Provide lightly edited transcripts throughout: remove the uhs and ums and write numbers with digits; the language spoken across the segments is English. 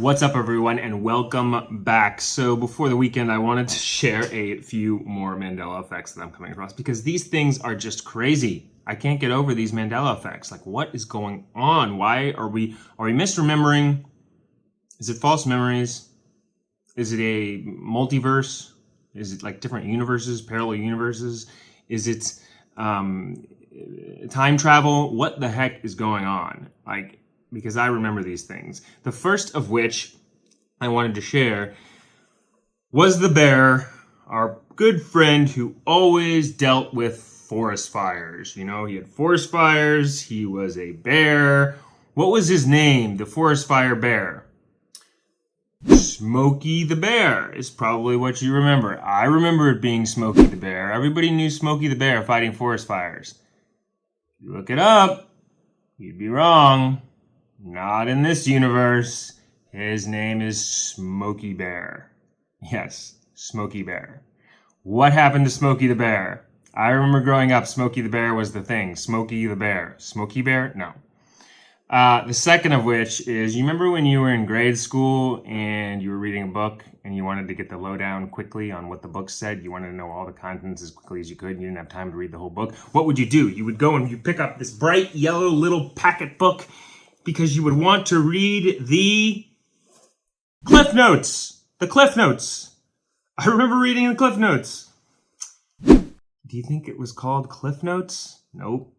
What's up, everyone, and welcome back. So before the weekend, I wanted to share a few more Mandela effects that I'm coming across because these things are just crazy. I can't get over these Mandela effects. Like, what is going on? Why are we misremembering? Is it false memories? Is it a multiverse? Is it like different universes, parallel universes? Is it time travel? What the heck is going on? Because I remember these things. The first of which I wanted to share was the bear, our good friend who always dealt with forest fires. You know, he had forest fires. He was a bear. What was his name? The forest fire bear. Smokey the Bear is probably what you remember. I remember it being Smokey the Bear. Everybody knew Smokey the Bear fighting forest fires. If you look it up, you'd be wrong. Not in this universe. His name is Smokey Bear. Yes, Smokey Bear. What happened to Smokey the Bear? I remember growing up, Smokey the Bear was the thing. Smokey the Bear. Smokey Bear? No. The second of which is, you remember when you were in grade school and you were reading a book and you wanted to get the lowdown quickly on what the book said? You wanted to know all the contents as quickly as you could and you didn't have time to read the whole book. What would you do? You would go and you pick up this bright yellow little packet book because you would want to read the CliffNotes. The CliffNotes. I remember reading the CliffNotes. Do you think it was called CliffNotes? Nope.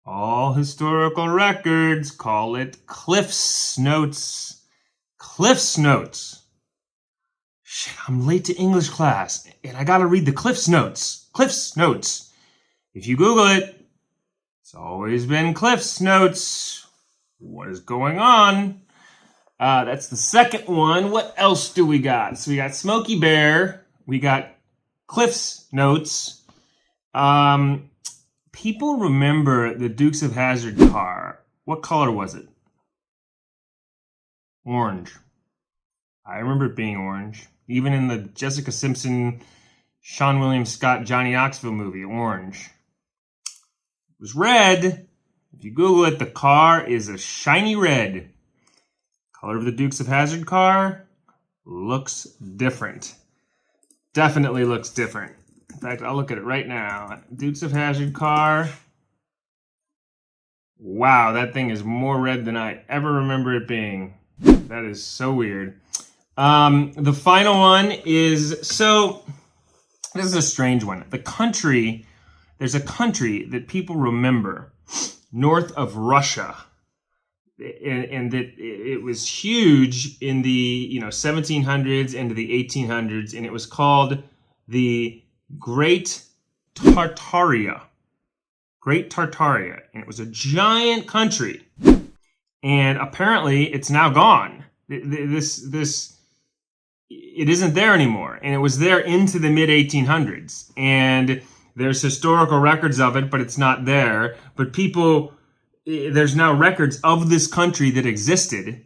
All historical records call it CliffsNotes. CliffsNotes. Shit, I'm late to English class, and I gotta read the CliffsNotes. CliffsNotes. If you Google it, it's always been CliffsNotes. What is going on? That's the second one. What else do we got? So we got Smokey Bear. We got CliffsNotes. People remember the Dukes of Hazzard car. What color was it? Orange. I remember it being orange. Even in the Jessica Simpson, Sean William Scott, Johnny Knoxville movie, orange. It was red. If you Google it, the car is a shiny red. Color of the Dukes of Hazzard car looks different. Definitely looks different. In fact, I'll look at it right now. Dukes of Hazzard car. Wow, that thing is more red than I ever remember it being. That is so weird. The final one is, so this is a strange one. There's a country that people remember north of Russia. And that it was huge in the 1700s into the 1800s, and it was called the Great Tartaria. Great Tartaria. And it was a giant country. And apparently it's now gone. It isn't there anymore. And it was there into the mid-1800s. And there's historical records of it, but it's not there. But there's now records of this country that existed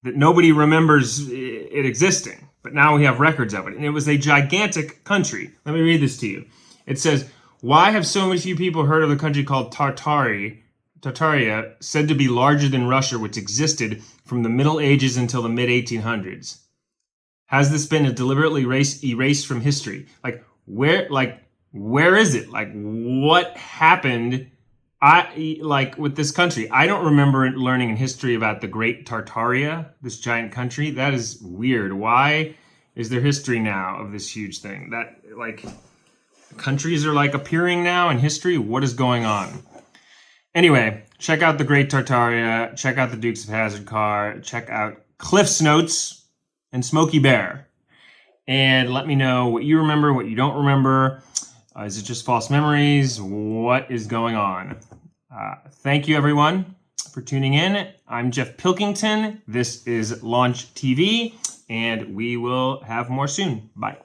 that nobody remembers it existing. But now we have records of it. And it was a gigantic country. Let me read this to you. It says, why have so many few people heard of a country called Tartaria, said to be larger than Russia, which existed from the Middle Ages until the mid-1800s? Has this been deliberately erased from history? Where is it? What happened with this country? I don't remember learning in history about the Great Tartaria, this giant country. That is weird. Why is there history now of this huge thing? Countries are appearing now in history. What is going on? Anyway, check out the Great Tartaria. Check out the Dukes of Hazzard car. Check out CliffsNotes and Smokey Bear. And let me know what you remember, what you don't remember. Is it just false memories? What is going on? Thank you, everyone, for tuning in. I'm Jeff Pilkington. This is Launch TV, and we will have more soon. Bye.